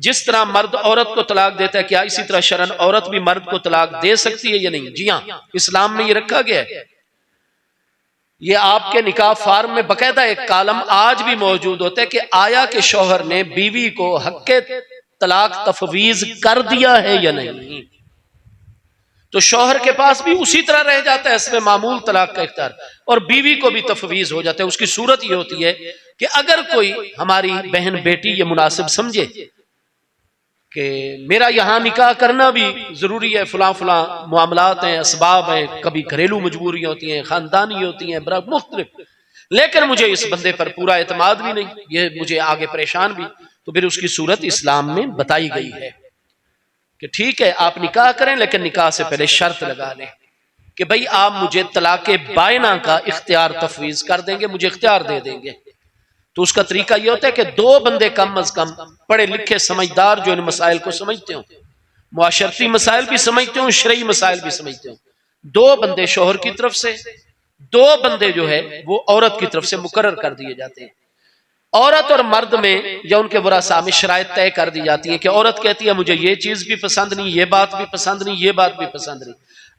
जिस तरह मर्द औरत को तलाक देता है, क्या इसी तरह शरन औरत भी मर्द को तलाक दे सकती है या नहीं? जी हाँ, इस्लाम में ये रखा गया है। ये आपके निकाह फार्म में बकायदा एक कालम आज भी मौजूद होता है कि आया कि शौहर ने बीवी को हक्के तलाक तफवीज कर दिया है या नहीं। तो शौहर के पास भी उसी तरह रह जाता है इसमें मामूल तलाक का इख्तियार, और बीवी को भी तफवीज हो जाता है। उसकी सूरत ये होती है कि अगर कोई हमारी बहन बेटी ये मुनासिब समझे कि मेरा यहां निकाह करना भी जरूरी है, फुला फुला मामलात हैं, असबाब हैं, कभी घरेलू मजबूरियां होती हैं, खानदानी होती हैं, बड़ा मुख्तलिफ, लेकिन मुझे इस बंदे पर पूरा एतमाद भी नहीं, ये मुझे आगे परेशान भी, तो फिर उसकी सूरत इस्लाम में बताई गई है कि ठीक है आप निकाह करें, लेकिन निकाह से पहले शर्त लगा लें कि भाई आप मुझे तलाक़े बायना का इख्तियार तफवीज कर देंगे, मुझे इख्तियार दे देंगे। तो उसका तरीका यह होता है कि दो बंदे कम अज कम पढ़े लिखे समझदार जो इन मसाइल को समझते हो, मुआशरती मसाइल भी समझते हो, शरई मसाइल भी समझते हो, दो बंदे शोहर की तरफ से, दो बंदे जो है वो औरत की तरफ से मुकर्रर कर दिए जाते हैं। औरत और मर्द में या उनके वरासा में शराइत तय कर दी जाती है कि औरत कहती है मुझे ये चीज भी पसंद नहीं, ये बात भी पसंद नहीं, ये बात भी पसंद नहीं,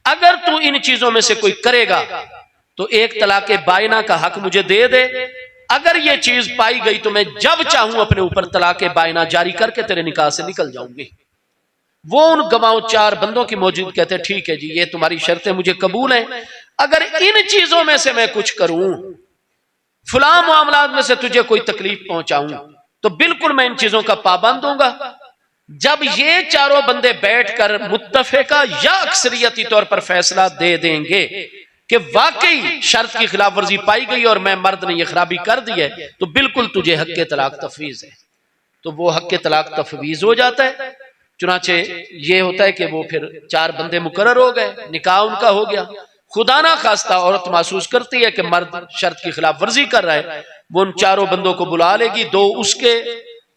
अगर तू इन चीजों में से कोई करेगा तो एक तलाक़े बायना का हक मुझे दे दे, अगर ये चीज पाई गई तो मैं जब चाहूं अपने ऊपर तलाक़े बायना जारी करके तेरे निकाह से निकल जाऊंगी। वो उन गवाहों चार बंदों की मौजूद कहते हैं ठीक है जी ये तुम्हारी शर्तें मुझे कबूल हैं, अगर इन चीजों में से मैं कुछ करूं, फुला मामलात में से तुझे कोई तकलीफ पहुंचाऊं, तो बिल्कुल मैं इन चीजों का पाबंद दूंगा। जब ये चारों बंदे बैठकर मुत्तफिका या अक्सरियती तौर पर फैसला दे देंगे कि वाकई शर्त की खिलाफ वर्जी पाई गई और मैं मर्द ने यह खराबी कर दी है, तो बिल्कुल तुझे हक्के तलाक तफवीज है, तो वो हक्के तलाक तफवीज हो जाता है। चुनाचे ये होता है कि वो फिर चार बंदे मुकर्रर हो गए, निकाह उनका हो गया। खुदा ना खास्ता औरत महसूस करती है कि मर्द शर्त की खिलाफ वर्जी कर रहा है, वो उन चारों बंदों को बुला लेगी, दो उसके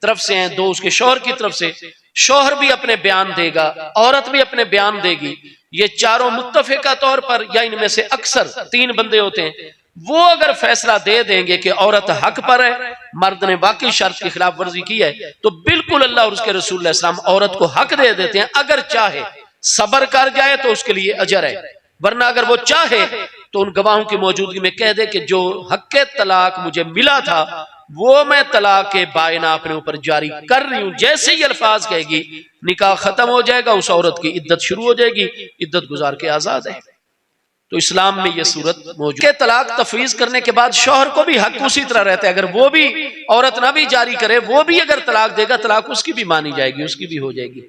तरफ से हैं, दो उसके शौहर की तरफ से, शौहर भी अपने बयान देगा, औरत भी अपने बयान देगी। ये चारों मुत्तफिका तौर पर या इनमें से अक्सर तीन बंदे होते हैं, वो अगर फैसला दे देंगे कि औरत हक पर है, मर्द ने वाकई शर्त की खिलाफ वर्जी की है, तो बिल्कुल अल्लाह और उसके रसूल सल्लल्लाहु अलैहि वसल्लम औरत को हक दे देते हैं। अगर चाहे सबर कर जाए तो उसके लिए अजर है, वरना अगर वो चाहे तो उन गवाहों की मौजूदगी में कह दे कि जो हक्के तलाक मुझे मिला था वो मैं तलाक़े बायना अपने ऊपर जारी कर रही हूं। जैसे ही अल्फाज कहेगी निकाह खत्म हो जाएगा, उस औरत की इद्दत शुरू हो जाएगी, इद्दत गुजार के आजाद है। तो इस्लाम में यह सूरत मौजूद है। तलाक तफवीज करने के बाद शौहर को भी हक उसी तरह रहता है, अगर वो भी औरत ना भी जारी करे, वो भी अगर तलाक देगा तलाक उसकी भी मानी जाएगी, उसकी भी हो जाएगी।